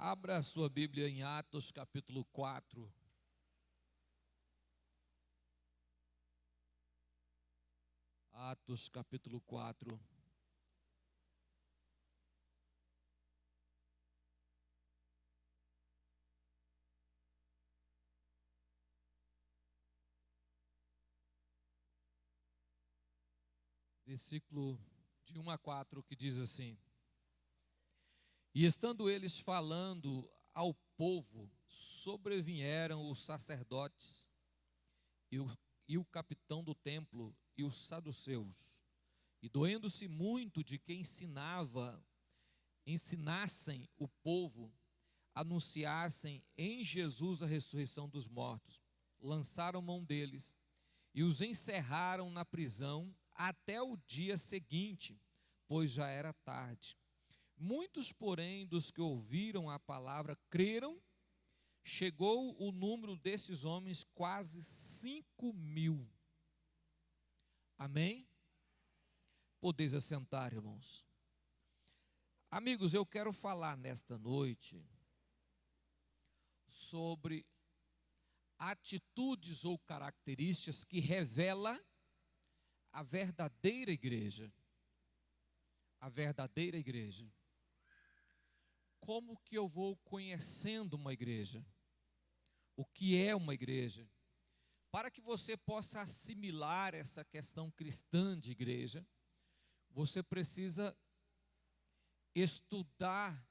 Abra a sua Bíblia em Atos capítulo 4. Atos capítulo 4. Versículo de 1 a 4, que diz assim: E estando eles falando ao povo, sobrevieram os sacerdotes e o capitão do templo e os saduceus, e doendo-se muito de que ensinassem o povo, anunciassem em Jesus a ressurreição dos mortos, lançaram mão deles e os encerraram na prisão até o dia seguinte, pois já era tarde. Muitos, porém, dos que ouviram a palavra creram. Chegou o número desses homens quase 5.000. Amém? Podeis assentar, irmãos. Amigos, eu quero falar nesta noite sobre atitudes ou características que revelam a verdadeira igreja. A verdadeira igreja. Como que eu vou conhecendo uma igreja? O que é uma igreja? Para que você possa assimilar essa questão cristã de igreja, você precisa estudar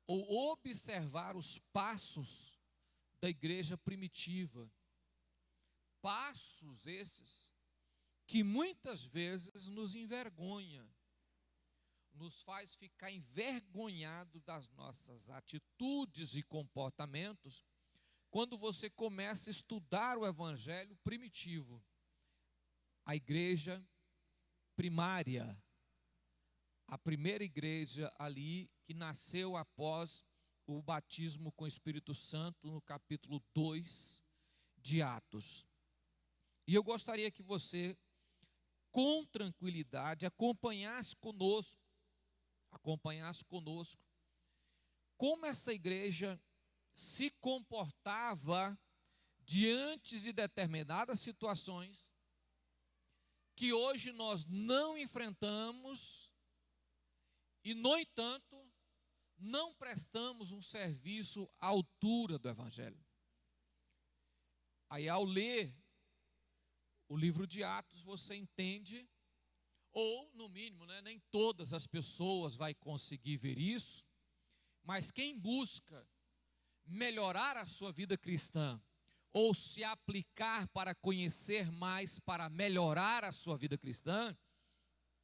ou observar os passos da igreja primitiva. Passos esses que muitas vezes nos envergonha, nos faz ficar envergonhado das nossas atitudes e comportamentos, quando você começa a estudar o evangelho primitivo, a igreja primária, a primeira igreja ali que nasceu após o batismo com o Espírito Santo, no capítulo 2 de Atos. E eu gostaria que você, com tranquilidade, acompanhasse conosco como essa igreja se comportava diante de determinadas situações que hoje nós não enfrentamos e, no entanto, não prestamos um serviço à altura do evangelho. Aí, ao ler o livro de Atos, você entende, ou no mínimo, nem todas as pessoas vai conseguir ver isso, mas quem busca melhorar a sua vida cristã, ou se aplicar para conhecer mais, para melhorar a sua vida cristã,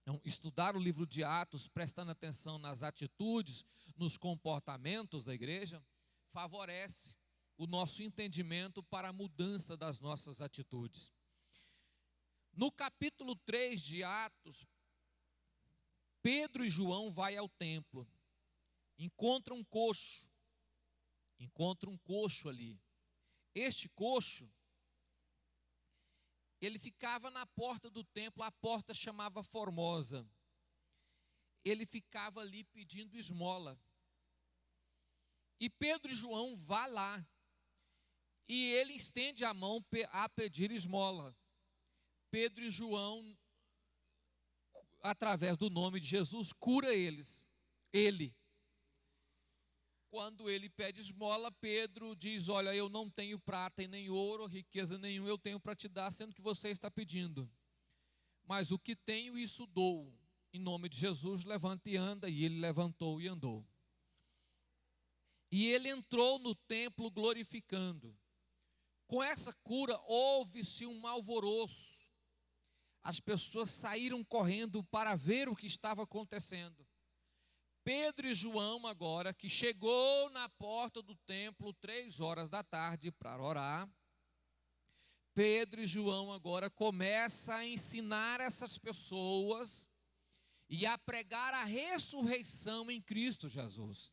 então, estudar o livro de Atos, prestando atenção nas atitudes, nos comportamentos da igreja, favorece o nosso entendimento para a mudança das nossas atitudes. No capítulo 3 de Atos, Pedro e João vão ao templo, encontram um coxo ali. Este coxo, ele ficava na porta do templo, a porta chamava Formosa. Ele ficava ali pedindo esmola. E Pedro e João vão lá, e ele estende a mão a pedir esmola. Pedro e João, através do nome de Jesus, cura ele. Quando ele pede esmola, Pedro diz: olha, eu não tenho prata e nem ouro, riqueza nenhuma eu tenho para te dar, sendo que você está pedindo. Mas o que tenho, isso dou. Em nome de Jesus, levanta e anda. E ele levantou e andou. E ele entrou no templo glorificando. Com essa cura, houve-se um alvoroço. As pessoas saíram correndo para ver o que estava acontecendo. Pedro e João agora, que chegou na porta do templo 3 horas da tarde para orar, Pedro e João agora começam a ensinar essas pessoas e a pregar a ressurreição em Cristo Jesus.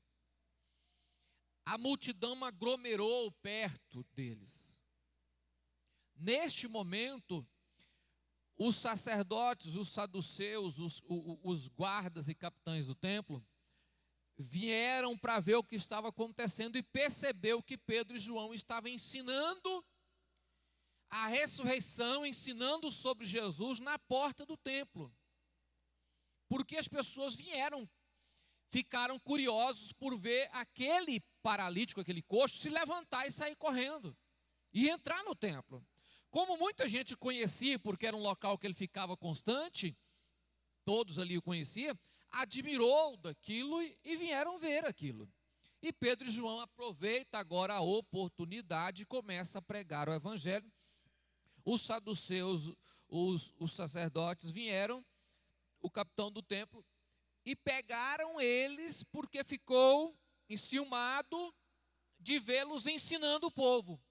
A multidão aglomerou perto deles. Neste momento, os sacerdotes, os saduceus, os guardas e capitães do templo, vieram para ver o que estava acontecendo e percebeu que Pedro e João estavam ensinando a ressurreição, ensinando sobre Jesus na porta do templo. Porque as pessoas vieram, ficaram curiosos por ver aquele paralítico, aquele coxo, se levantar e sair correndo e entrar no templo. Como muita gente conhecia, porque era um local que ele ficava constante, todos ali o conheciam, admirou daquilo e vieram ver aquilo. E Pedro e João aproveitam agora a oportunidade e começam a pregar o evangelho. Os saduceus, os sacerdotes vieram, o capitão do templo, e pegaram eles porque ficou enciumado de vê-los ensinando o povo.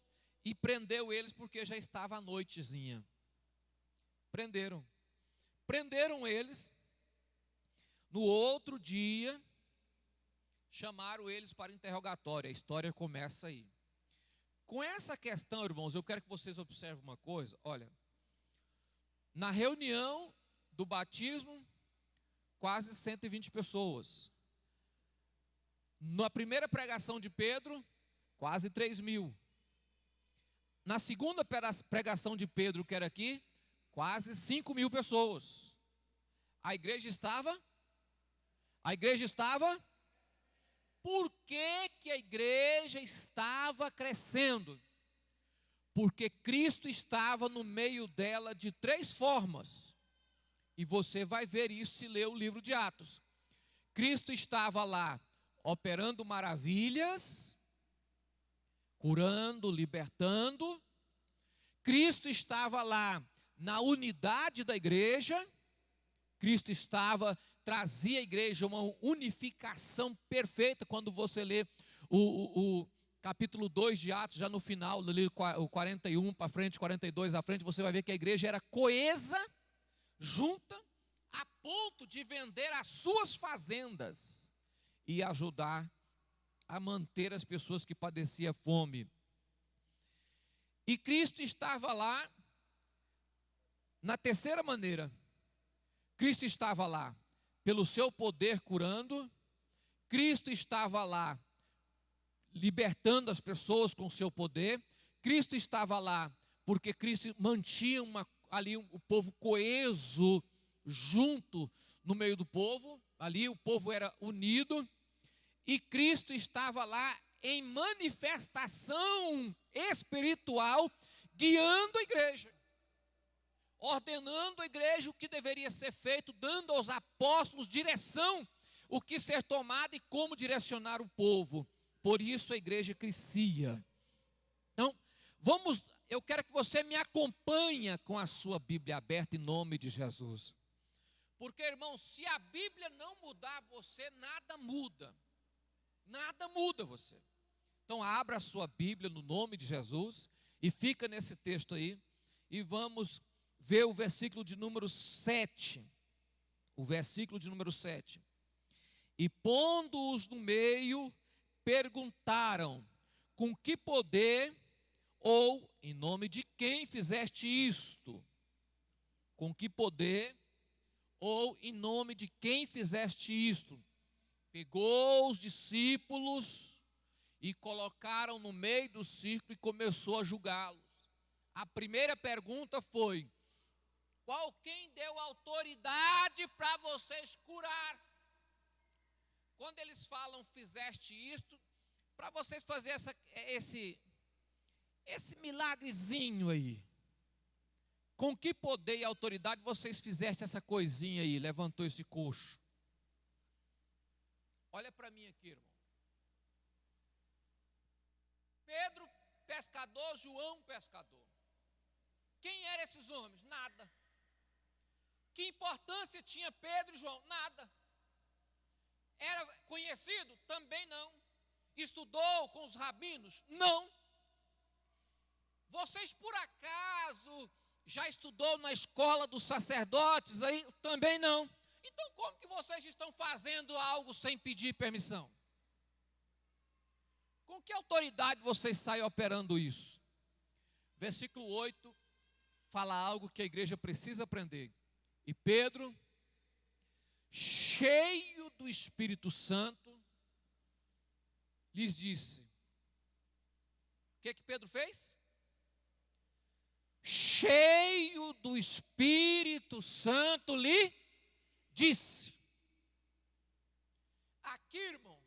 E prendeu eles porque já estava a noitezinha. Prenderam eles. No outro dia, chamaram eles para interrogatório. A história começa aí. Com essa questão, irmãos, eu quero que vocês observem uma coisa. Olha, na reunião do batismo, quase 120 pessoas. Na primeira pregação de Pedro, quase 3.000. Na segunda pregação de Pedro, que era aqui, quase 5.000 pessoas. A igreja estava? Por que a igreja estava crescendo? Porque Cristo estava no meio dela de 3 formas. E você vai ver isso se ler o livro de Atos. Cristo estava lá operando maravilhas, curando, libertando. Cristo estava lá na unidade da igreja. Cristo trazia a igreja uma unificação perfeita. Quando você lê o capítulo 2 de Atos, já no final, o 41 para frente, 42 à frente, você vai ver que a igreja era coesa, junta, a ponto de vender as suas fazendas e ajudar a manter as pessoas que padeciam fome. E Cristo estava lá na terceira maneira. Cristo estava lá pelo seu poder curando. Cristo estava lá libertando as pessoas com o seu poder. Cristo estava lá porque Cristo mantinha ali o povo coeso junto no meio do povo. Ali o povo era unido. E Cristo estava lá em manifestação espiritual, guiando a igreja, ordenando a igreja o que deveria ser feito, dando aos apóstolos direção, o que ser tomado e como direcionar o povo. Por isso a igreja crescia. Então, eu quero que você me acompanhe com a sua Bíblia aberta em nome de Jesus. Porque, irmão, se a Bíblia não mudar você, nada muda. Nada muda você. Então abra a sua Bíblia no nome de Jesus e fica nesse texto aí e vamos ver o versículo de número 7. O versículo de número 7. E pondo-os no meio, perguntaram: com que poder ou em nome de quem fizeste isto? Com que poder ou em nome de quem fizeste isto? Pegou os discípulos e colocaram no meio do círculo e começou a julgá-los. A primeira pergunta foi: quem deu autoridade para vocês curar? Quando eles falam fizeste isto, para vocês fazer esse milagrezinho aí, com que poder e autoridade vocês fizeste essa coisinha aí, levantou esse coxo? Olha para mim aqui, irmão. Pedro, pescador, João, pescador. Quem eram esses homens? Nada. Que importância tinha Pedro e João? Nada. Era conhecido? Também não. Estudou com os rabinos? Não. Vocês por acaso já estudou na escola dos sacerdotes aí? Também não. Então como que vocês estão fazendo algo sem pedir permissão? Com que autoridade vocês saem operando isso? Versículo 8 fala algo que a igreja precisa aprender. E Pedro, cheio do Espírito Santo, lhes disse. O que Pedro fez? Cheio do Espírito Santo, lhe disse. Aqui, irmão,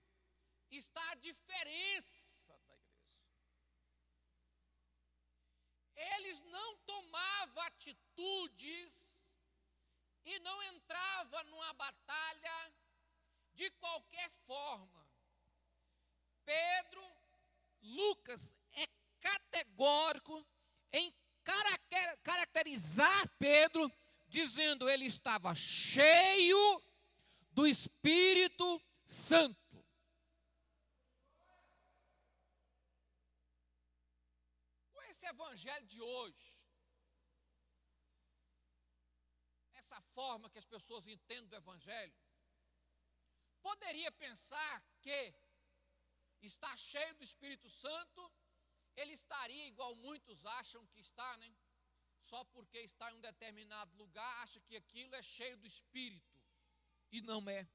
está a diferença da igreja. Eles não tomavam atitudes e não entravam numa batalha de qualquer forma. Pedro, Lucas é categórico em caracterizar Pedro, dizendo ele estava cheio do Espírito Santo. Com esse evangelho de hoje, essa forma que as pessoas entendem do evangelho, poderia pensar que está cheio do Espírito Santo, ele estaria igual muitos acham que está, né? Só porque está em um determinado lugar, acha que aquilo é cheio do Espírito. E não é.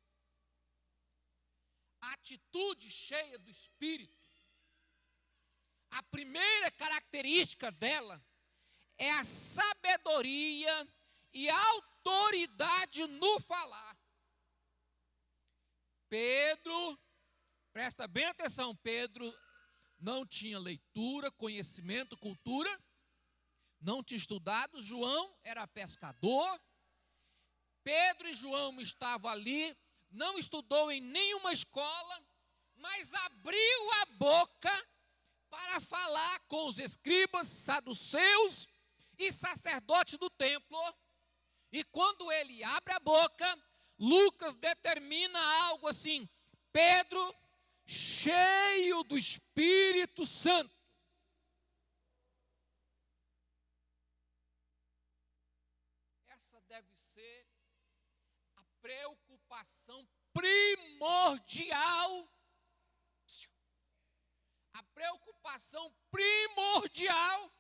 A atitude cheia do Espírito, a primeira característica dela é a sabedoria e a autoridade no falar. Pedro, presta bem atenção, Pedro não tinha leitura, conhecimento, cultura, não tinha estudado. João era pescador. Pedro e João estavam ali, não estudou em nenhuma escola, mas abriu a boca para falar com os escribas, saduceus e sacerdotes do templo. E quando ele abre a boca, Lucas determina algo assim: Pedro, cheio do Espírito Santo. Essa deve ser a preocupação primordial. A preocupação primordial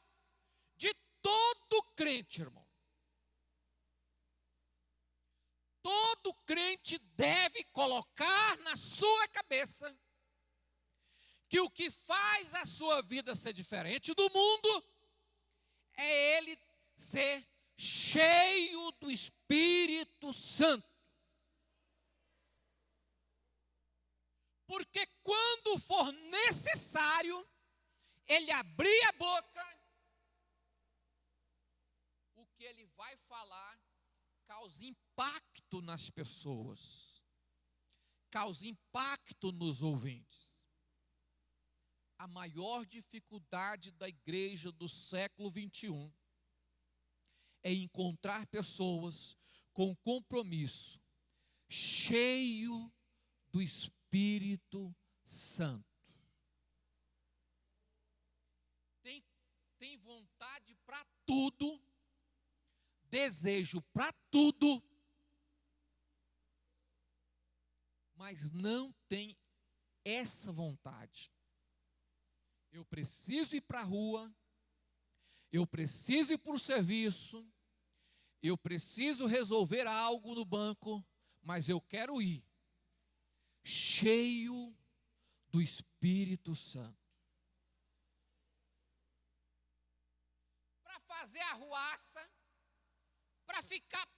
de todo crente, irmão. Todo crente deve colocar na sua cabeça que o que faz a sua vida ser diferente do mundo é ele ser cheio do Espírito Santo. Porque quando for necessário ele abrir a boca, o que ele vai falar causa impacto nas pessoas, causa impacto nos ouvintes. A maior dificuldade da igreja do século 21 é encontrar pessoas com compromisso, cheio do Espírito Santo. Tem vontade para tudo, desejo para tudo, mas não tem essa vontade. Eu preciso ir para a rua, eu preciso ir para o serviço, eu preciso resolver algo no banco, mas eu quero ir cheio do Espírito Santo. Para fazer arruaça, para ficar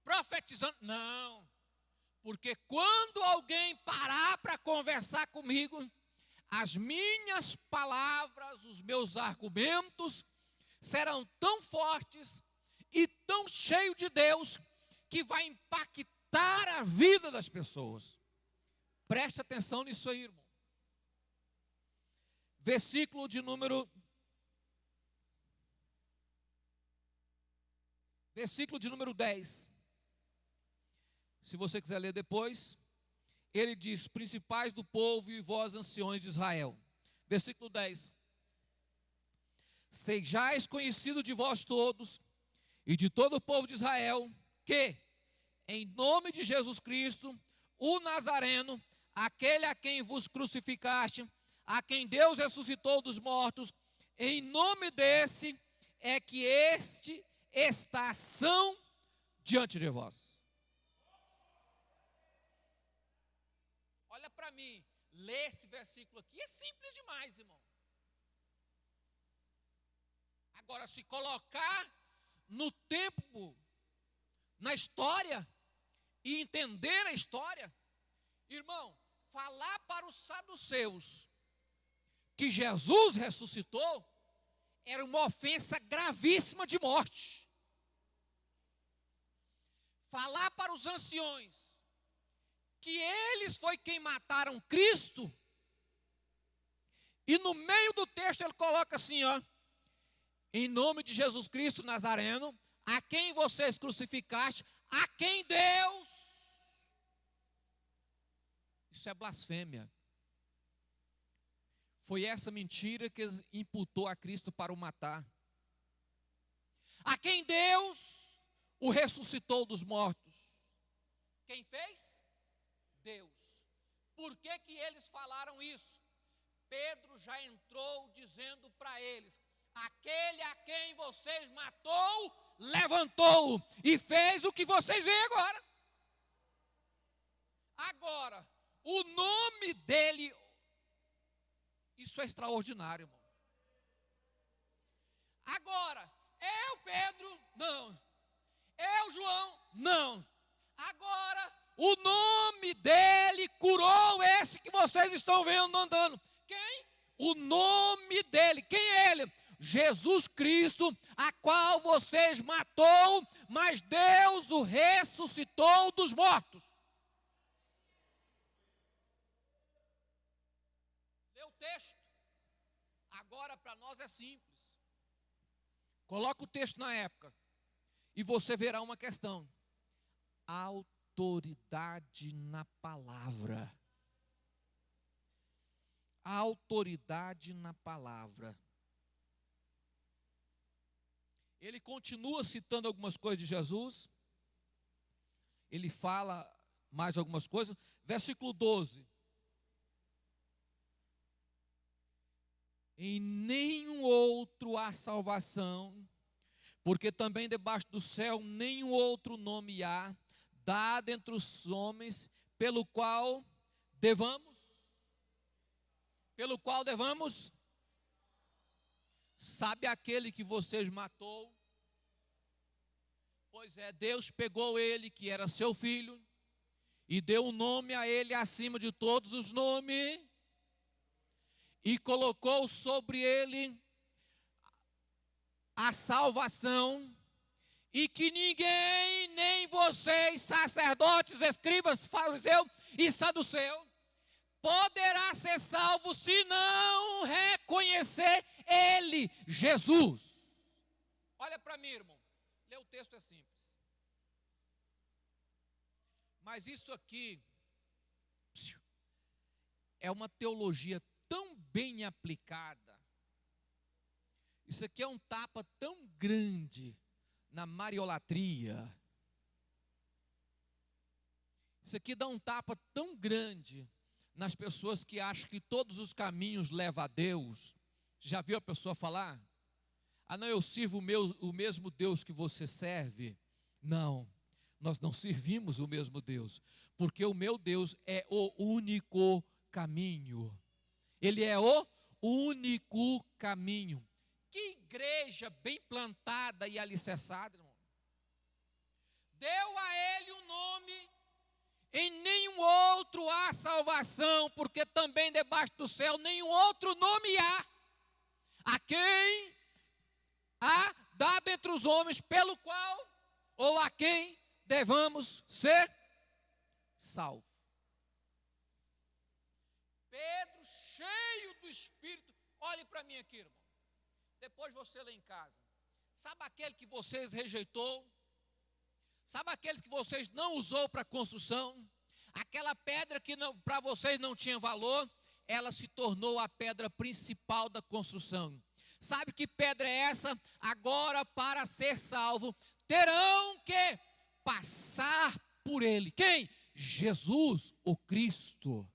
profetizando, não. Porque quando alguém parar para conversar comigo, as minhas palavras, os meus argumentos serão tão fortes e tão cheios de Deus que vai impactar a vida das pessoas. Preste atenção nisso aí, irmão. Versículo de número 10. Se você quiser ler depois, ele diz: principais do povo e vós anciões de Israel. Versículo 10. Sejais conhecido de vós todos e de todo o povo de Israel, que, em nome de Jesus Cristo, o Nazareno, aquele a quem vos crucificaste, a quem Deus ressuscitou dos mortos, em nome desse é que este está são diante de vós. Olha para mim, ler esse versículo aqui. É simples demais, irmão. Agora, se colocar no tempo, na história, e entender a história, irmão, falar para os saduceus que Jesus ressuscitou era uma ofensa gravíssima de morte. Falar para os anciões que eles foi quem mataram Cristo, e no meio do texto ele coloca assim, ó: em nome de Jesus Cristo Nazareno, a quem vocês crucificaste, a quem Deus. Isso é blasfêmia. Foi essa mentira que imputou a Cristo para o matar. A quem Deus o ressuscitou dos mortos. Quem fez? Deus. Por que que eles falaram isso? Pedro já entrou dizendo para eles: aquele a quem vocês matou, levantou e fez o que vocês veem agora. Agora, o nome dele, isso é extraordinário, irmão. Agora, eu, Pedro, não. Eu, João, não. Agora, o nome dele curou esse que vocês estão vendo andando. Quem? O nome dele. Quem é ele? Jesus Cristo, a qual vocês matou, mas Deus o ressuscitou dos mortos. Lê o texto. Agora para nós é simples. Coloca o texto na época e você verá uma questão: autoridade na palavra. Autoridade na palavra. Ele continua citando algumas coisas de Jesus. Ele fala mais algumas coisas. Versículo 12. Em nenhum outro há salvação, porque também debaixo do céu nenhum outro nome há, dado entre os homens, pelo qual devamos. Sabe aquele que vocês matou? Pois é, Deus pegou ele, que era seu filho, e deu um nome a ele acima de todos os nomes, e colocou sobre ele a salvação, e que ninguém, nem vocês, sacerdotes, escribas, fariseus e saduceus, poderá ser salvo se não reconhecer ele, Jesus. Olha para mim, irmão. Lê o texto, é simples. Mas isso aqui é uma teologia tão bem aplicada. Isso aqui é um tapa tão grande na mariolatria. Isso aqui dá um tapa tão grande nas pessoas que acham que todos os caminhos levam a Deus. Já viu a pessoa falar? Ah, não, eu sirvo o mesmo Deus que você serve. Não, nós não servimos o mesmo Deus, porque o meu Deus é o único caminho. Ele é o único caminho. Que igreja bem plantada e alicerçada, irmão. Deu a ele um nome. Em nenhum outro há salvação, porque também debaixo do céu nenhum outro nome há, a quem há dado entre os homens, pelo qual ou a quem devamos ser salvos. Pedro, cheio do Espírito, olhe para mim aqui, irmão. Depois você lê em casa. Sabe aquele que vocês rejeitou? Sabe aqueles que vocês não usou para construção? Aquela pedra que para vocês não tinha valor, ela se tornou a pedra principal da construção. Sabe que pedra é essa? Agora, para ser salvo, terão que passar por ele. Quem? Jesus, o Cristo.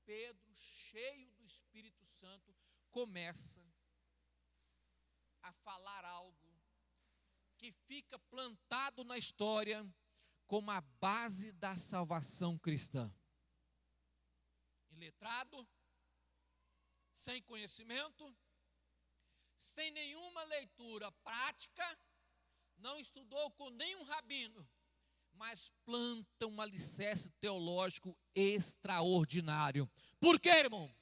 Pedro, cheio do Espírito Santo, começa a falar algo que fica plantado na história como a base da salvação cristã. iletrado, sem conhecimento, sem nenhuma leitura prática, não estudou com nenhum rabino, mas planta um alicerce teológico extraordinário. Por quê, irmão?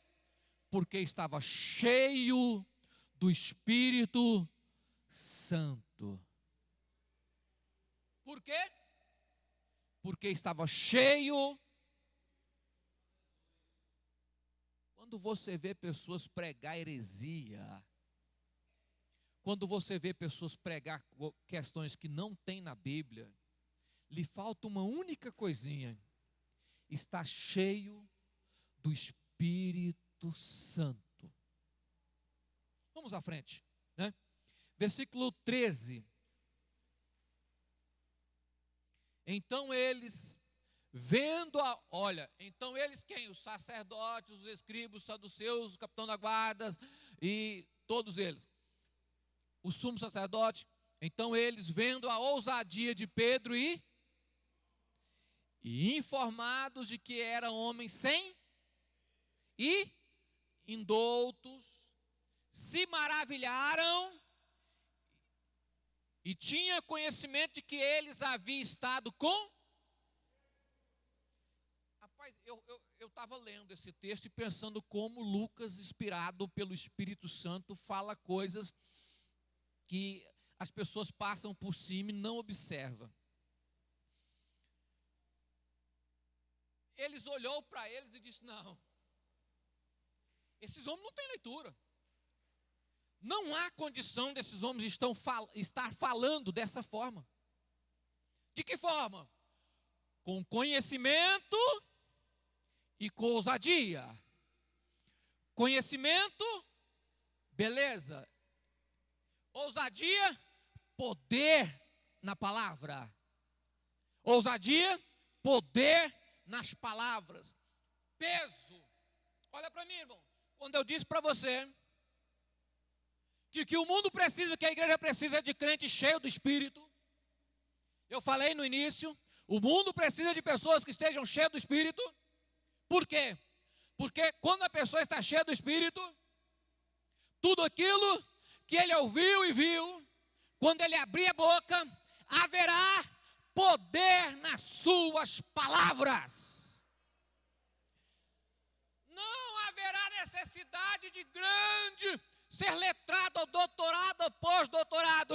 Porque estava cheio do Espírito Santo. Por quê? Porque estava cheio. Quando você vê pessoas pregar heresia, quando você vê pessoas pregar questões que não tem na Bíblia, lhe falta uma única coisinha: está cheio do Espírito Santo. Vamos à frente, né? Versículo 13. Então eles, então eles quem? Os sacerdotes, os escribas, os saduceus, o capitão da guarda e todos eles. O sumo sacerdote, então eles, vendo a ousadia de Pedro e informados de que era homem sem e indoutos, se maravilharam e tinha conhecimento de que eles haviam estado com. Rapaz, eu estava lendo esse texto e pensando como Lucas, inspirado pelo Espírito Santo, fala coisas que as pessoas passam por cima e não observam. Eles olhou para eles e disse: não, esses homens não têm leitura. Não há condição desses homens estar falando dessa forma. De que forma? Com conhecimento e com ousadia. Conhecimento, beleza. Ousadia, poder na palavra. Ousadia, poder nas palavras. Peso. Olha para mim, irmão. Quando eu disse para você que o mundo precisa, que a igreja precisa de crente cheio do Espírito, eu falei no início, o mundo precisa de pessoas que estejam cheias do Espírito. Por quê? Porque quando a pessoa está cheia do Espírito, tudo aquilo que ele ouviu e viu, quando ele abrir a boca, haverá poder nas suas palavras. Não haverá necessidade de grande ser letrado, ou doutorado, ou pós-doutorado.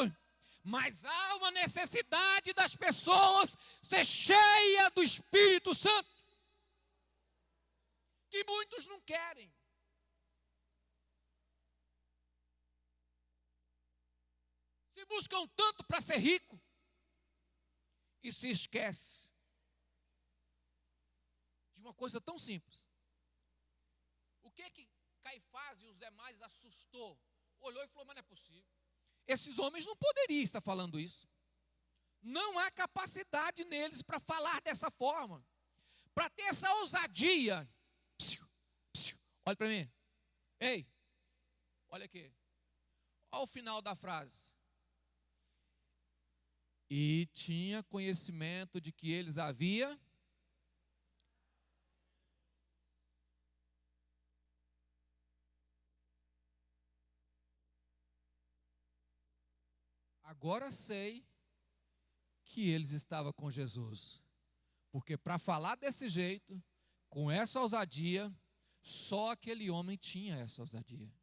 Mas há uma necessidade das pessoas ser cheia do Espírito Santo, que muitos não querem. Se buscam tanto para ser rico e se esquece de uma coisa tão simples. O que Caifás e os demais assustou? Olhou e falou: mas não é possível. Esses homens não poderiam estar falando isso. Não há capacidade neles para falar dessa forma, para ter essa ousadia. Olha para mim. Ei, olha aqui. Olha o final da frase. E tinha conhecimento de que eles haviam. Agora sei que eles estavam com Jesus. Porque para falar desse jeito, com essa ousadia, só aquele homem tinha essa ousadia.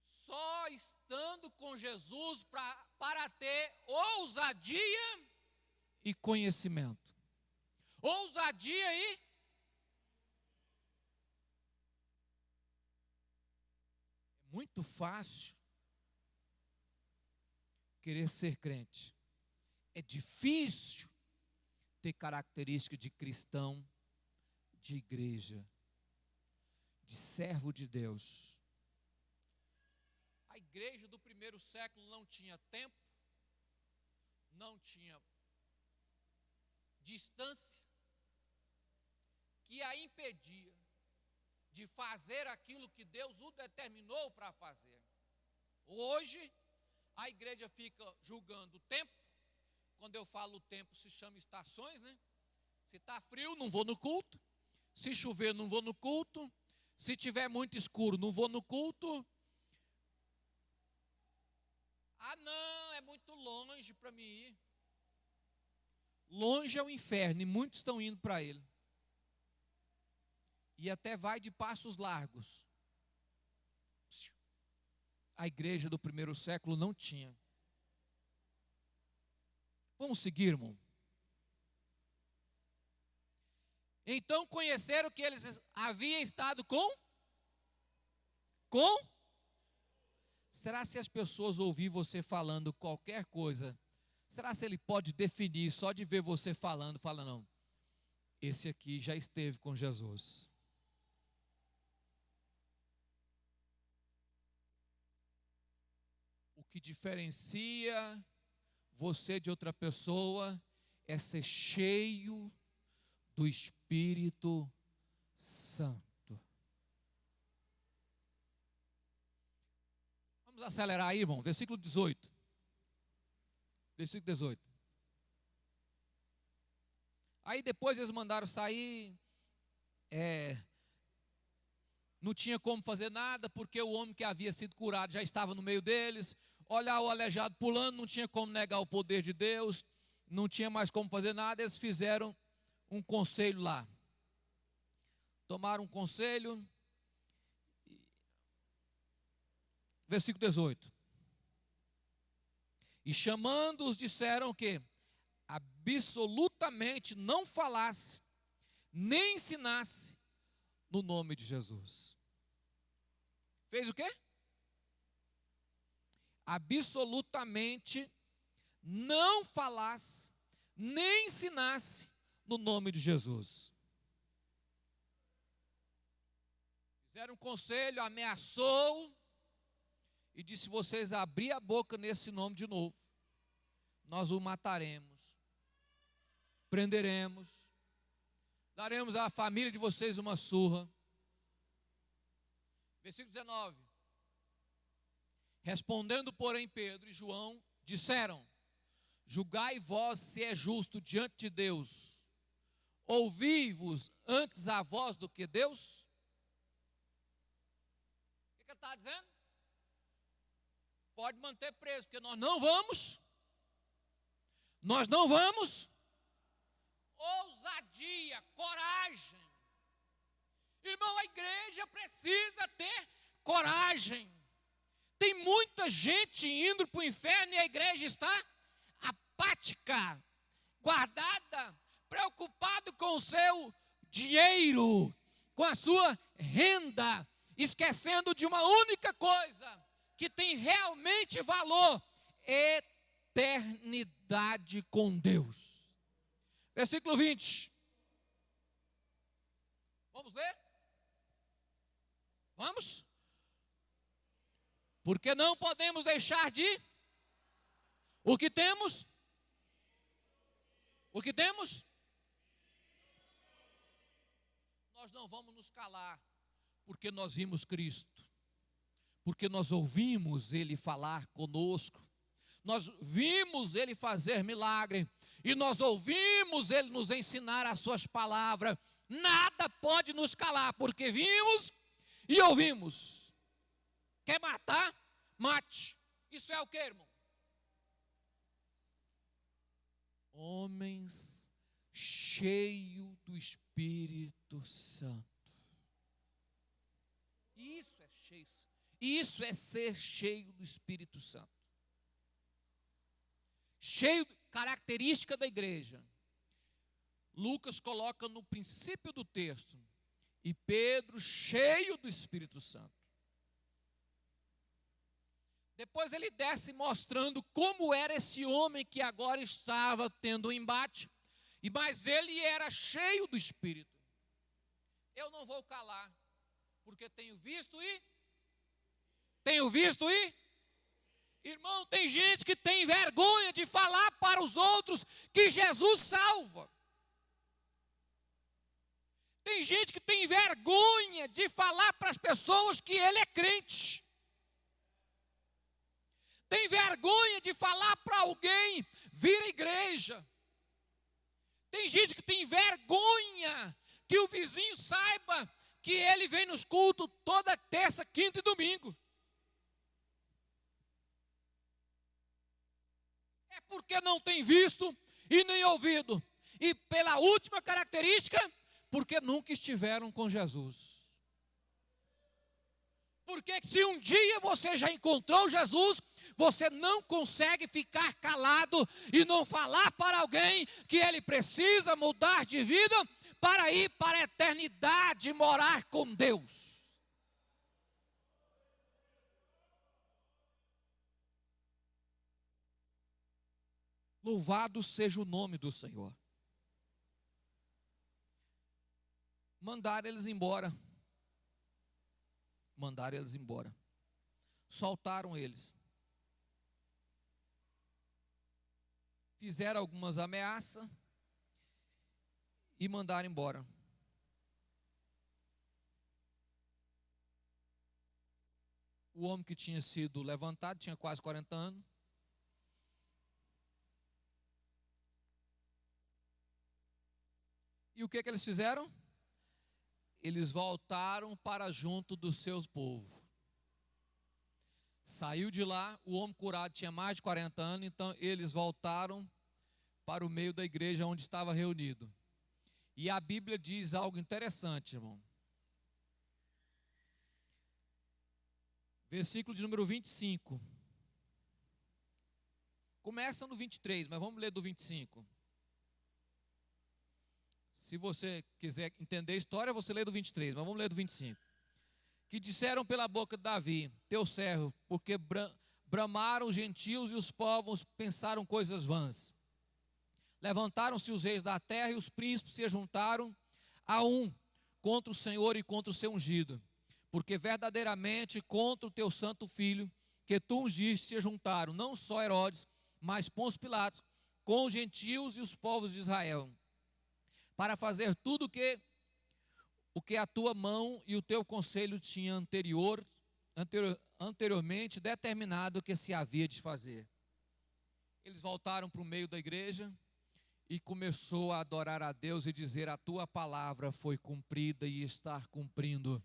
Só estando com Jesus para ter ousadia e conhecimento. Ousadia e é muito fácil querer ser crente. É difícil ter característica de cristão, de igreja, de servo de Deus. A igreja do primeiro século não tinha tempo, não tinha distância, que a impedia de fazer aquilo que Deus o determinou para fazer. Hoje, a igreja fica julgando o tempo. Quando eu falo o tempo, se chama estações, né? Se está frio, não vou no culto. Se chover, não vou no culto. Se tiver muito escuro, não vou no culto. Ah, não, é muito longe para mim ir. Longe é o inferno e muitos estão indo para ele. E até vai de passos largos. A igreja do primeiro século não tinha. Vamos seguir, irmão. Então conheceram que eles haviam estado com? Será se as pessoas ouvir você falando qualquer coisa, será se ele pode definir só de ver você falando, fala não, esse aqui já esteve com Jesus. O que diferencia você de outra pessoa é ser cheio do Espírito Santo. Vamos acelerar aí, irmão. Versículo 18. Versículo 18. Aí depois eles mandaram sair. Não tinha como fazer nada, porque o homem que havia sido curado já estava no meio deles. Olhar o aleijado pulando, não tinha como negar o poder de Deus. Não tinha mais como fazer nada. Eles fizeram um conselho lá. Tomaram um conselho. Versículo 18. E chamando-os disseram que absolutamente não falasse, nem ensinasse no nome de Jesus. Fez o quê? Absolutamente não falasse, nem ensinasse no nome de Jesus. Fizeram um conselho, ameaçou e disse: se vocês abrirem a boca nesse nome de novo, nós o mataremos, prenderemos, daremos à família de vocês uma surra. Versículo 19. Respondendo, porém, Pedro e João disseram: julgai vós se é justo diante de Deus, ouvi-vos antes a vós do que Deus. O que ele está dizendo? Pode manter preso, porque nós não vamos. Ousadia, coragem. Irmão, a igreja precisa ter coragem. Tem muita gente indo para o inferno e a igreja está apática, guardada, preocupado com o seu dinheiro, com a sua renda, esquecendo de uma única coisa que tem realmente valor: eternidade com Deus. Versículo 20. Vamos ler? Vamos? Porque não podemos deixar de o que temos? O que temos? Nós não vamos nos calar, porque nós vimos Cristo, porque nós ouvimos Ele falar conosco, nós vimos Ele fazer milagre, e nós ouvimos Ele nos ensinar as suas palavras. Nada pode nos calar, porque vimos e ouvimos. Quer matar? Mate. Isso é o que, irmão? Homens cheios do Espírito Santo. Isso é ser cheio do Espírito Santo. Cheio, característica da igreja. Lucas coloca no princípio do texto: e Pedro cheio do Espírito Santo. Depois ele desce mostrando como era esse homem que agora estava tendo um embate, mas ele era cheio do Espírito. Eu não vou calar, porque tenho visto e irmão, tem gente que tem vergonha de falar para os outros que Jesus salva. Tem gente que tem vergonha de falar para as pessoas que ele é crente. Tem vergonha de falar para alguém vir à igreja. Tem gente que tem vergonha que o vizinho saiba que ele vem nos cultos toda terça, quinta e domingo. É porque não tem visto e nem ouvido. E pela última característica, porque nunca estiveram com Jesus. Porque se um dia você já encontrou Jesus, você não consegue ficar calado e não falar para alguém que ele precisa mudar de vida para ir para a eternidade morar com Deus. Louvado seja o nome do Senhor. Mandaram eles embora. Mandaram eles embora. Soltaram eles. Fizeram algumas ameaças e mandaram embora. O homem que tinha sido levantado tinha quase 40 anos. E o que eles fizeram? Eles voltaram para junto do seu povo. Saiu de lá, o homem curado tinha mais de 40 anos, então eles voltaram para o meio da igreja onde estava reunido. E a Bíblia diz algo interessante, irmão. Versículo de número 25. Começa no 23, mas vamos ler do 25. Se você quiser entender a história, você lê do 23, mas vamos ler do 25. Que disseram pela boca de Davi, teu servo, porque bramaram os gentios e os povos pensaram coisas vãs. Levantaram-se os reis da terra e os príncipes se juntaram a um contra o Senhor e contra o seu ungido. Porque verdadeiramente contra o teu santo filho, que tu ungiste, se juntaram, não só Herodes, mas Pôncio Pilatos, com os gentios e os povos de Israel, para fazer tudo o que a tua mão e o teu conselho tinha anteriormente determinado que se havia de fazer. Eles voltaram para o meio da igreja e começou a adorar a Deus e dizer, a tua palavra foi cumprida e está cumprindo.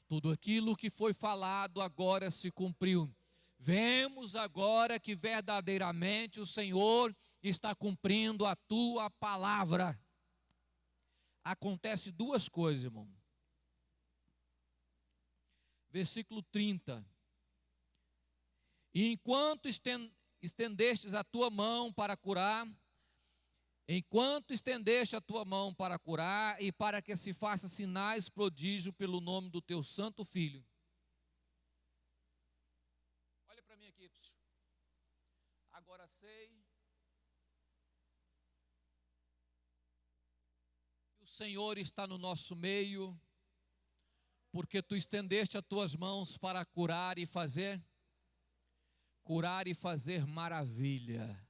Tudo aquilo que foi falado agora se cumpriu. Vemos agora que verdadeiramente o Senhor está cumprindo a tua palavra. Acontece duas coisas, irmão. Versículo 30. E enquanto estendestes a tua mão para curar, enquanto estendeste a tua mão para curar e para que se faça sinais, prodígio pelo nome do teu santo filho. Olha para mim aqui. Agora sei. O Senhor está no nosso meio, porque tu estendeste as tuas mãos para curar e fazer maravilha.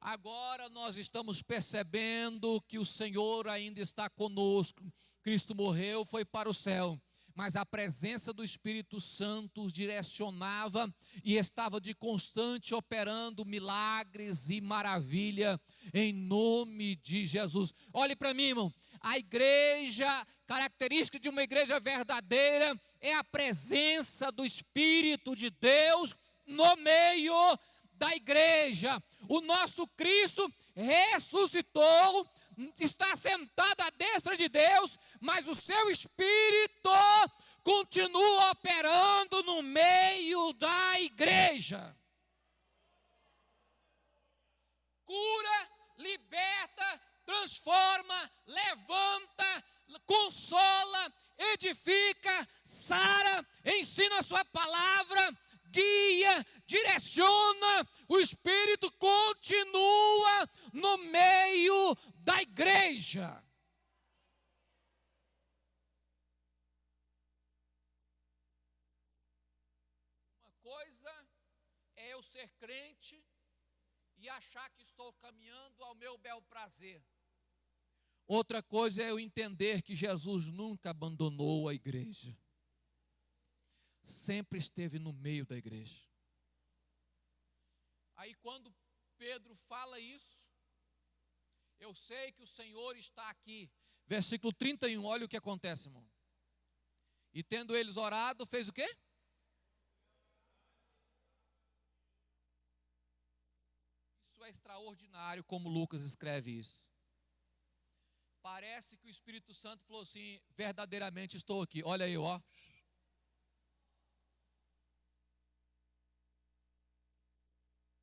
Agora nós estamos percebendo que o Senhor ainda está conosco. Cristo morreu, foi para o céu, mas a presença do Espírito Santo os direcionava e estava de constante operando milagres e maravilha em nome de Jesus. Olhe para mim, irmão. A igreja, característica de uma igreja verdadeira é a presença do Espírito de Deus no meio da igreja. O nosso Cristo ressuscitou, está sentado à destra de Deus, mas o seu Espírito continua operando no meio da igreja. Cura, liberta, transforma, levanta, consola, edifica, sara, ensina a sua palavra, guia, direciona. O Espírito continua no meio da igreja. Uma coisa é eu ser crente e achar que estou caminhando ao meu bel prazer. Outra coisa é eu entender que Jesus nunca abandonou a igreja. Sempre esteve no meio da igreja. Aí quando Pedro fala isso, eu sei que o Senhor está aqui. Versículo 31, olha o que acontece, irmão. E tendo eles orado, fez o quê? Isso é extraordinário, como Lucas escreve isso. Parece que o Espírito Santo falou assim: verdadeiramente estou aqui. Olha aí, ó.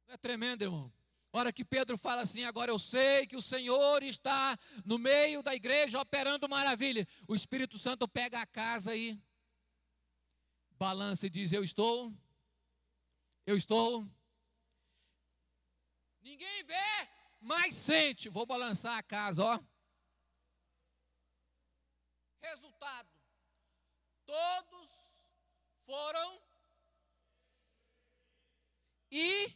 Não é tremendo, irmão? A hora que Pedro fala assim: agora eu sei que o Senhor está no meio da igreja operando maravilha. O Espírito Santo pega a casa aí, balança e diz: eu estou. Ninguém vê, mas sente. Vou balançar a casa, ó. Resultado: todos foram e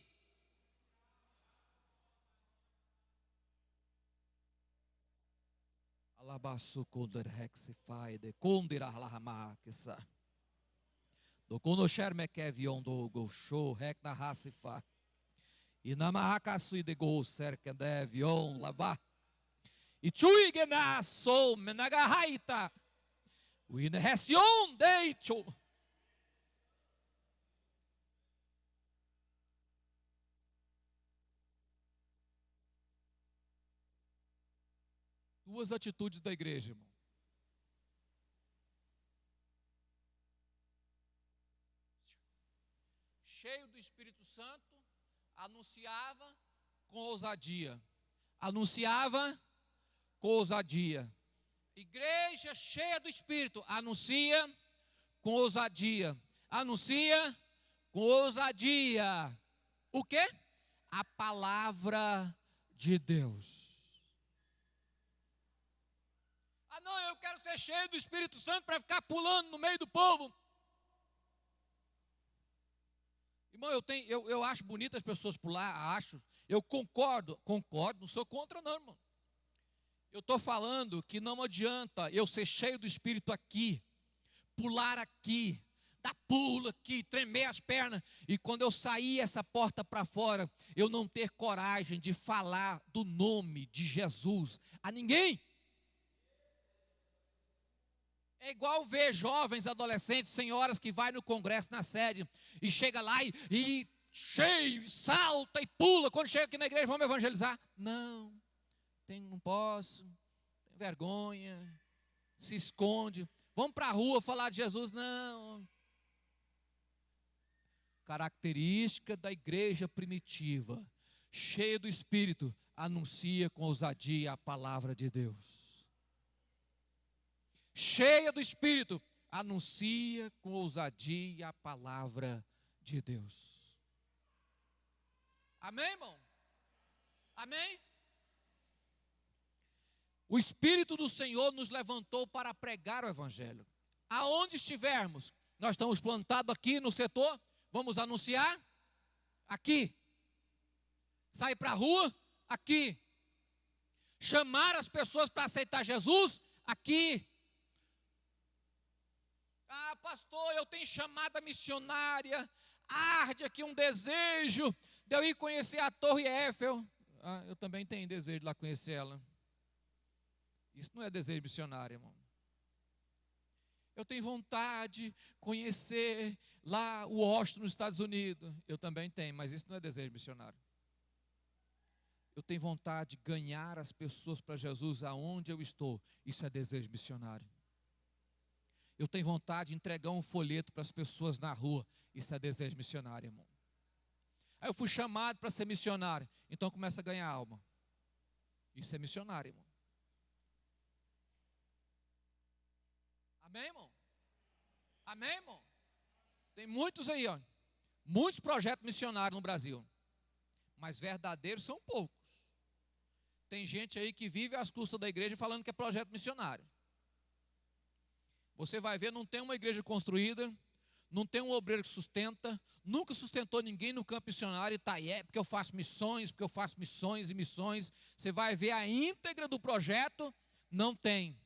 alabaço konder hexify de konder alahamakesa do konosher mekevion do go show rek na hasifa e na mahakasu de go cerca devion lava e chui gena so menagahaita o inhesion deicho. Duas atitudes da igreja, irmão. Cheio do Espírito Santo, anunciava com ousadia. Igreja cheia do Espírito, anuncia com ousadia. O quê? A palavra de Deus. Ah, não, eu quero ser cheio do Espírito Santo para ficar pulando no meio do povo. Irmão, eu acho bonito as pessoas pular, acho. Eu concordo, não sou contra não, irmão. Eu estou falando que não adianta eu ser cheio do Espírito aqui, pular aqui, dar pulo aqui, tremer as pernas, e quando eu sair essa porta para fora, eu não ter coragem de falar do nome de Jesus a ninguém. É igual ver jovens, adolescentes, senhoras que vai no congresso, na sede, e chega lá e cheio, salta e pula. Quando chega aqui na igreja, vamos evangelizar. Não posso, tem vergonha, se esconde. Vamos para a rua falar de Jesus? Não. Característica da igreja primitiva, cheia do Espírito, anuncia com ousadia a palavra de Deus. Cheia do Espírito, anuncia com ousadia a palavra de Deus. Amém, irmão? Amém? O Espírito do Senhor nos levantou para pregar o Evangelho. Aonde estivermos, nós estamos plantados aqui no setor, vamos anunciar aqui. Sair para a rua, aqui. Chamar as pessoas para aceitar Jesus, aqui. Ah, pastor, eu tenho chamada missionária, arde aqui um desejo de eu ir conhecer a Torre Eiffel. Ah, eu também tenho desejo de lá conhecer ela. Isso não é desejo missionário, irmão. Eu tenho vontade de conhecer lá o Washington, nos Estados Unidos. Eu também tenho, mas isso não é desejo missionário. Eu tenho vontade de ganhar as pessoas para Jesus aonde eu estou. Isso é desejo missionário. Eu tenho vontade de entregar um folheto para as pessoas na rua. Isso é desejo missionário, irmão. Aí eu fui chamado para ser missionário. Então começa a ganhar alma. Isso é missionário, irmão. Amém, irmão? Amém, irmão? Tem muitos aí, ó. Muitos projetos missionários no Brasil. Mas verdadeiros são poucos. Tem gente aí que vive às custas da igreja falando que é projeto missionário. Você vai ver, não tem uma igreja construída, não tem um obreiro que sustenta, nunca sustentou ninguém no campo missionário, e tá aí, porque eu faço missões e missões. Você vai ver a íntegra do projeto, Não tem.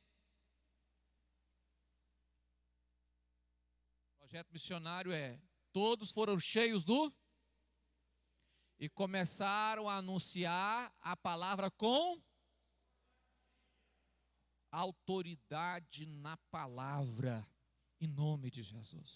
O projeto missionário todos foram cheios e começaram a anunciar a palavra com autoridade na palavra, em nome de Jesus.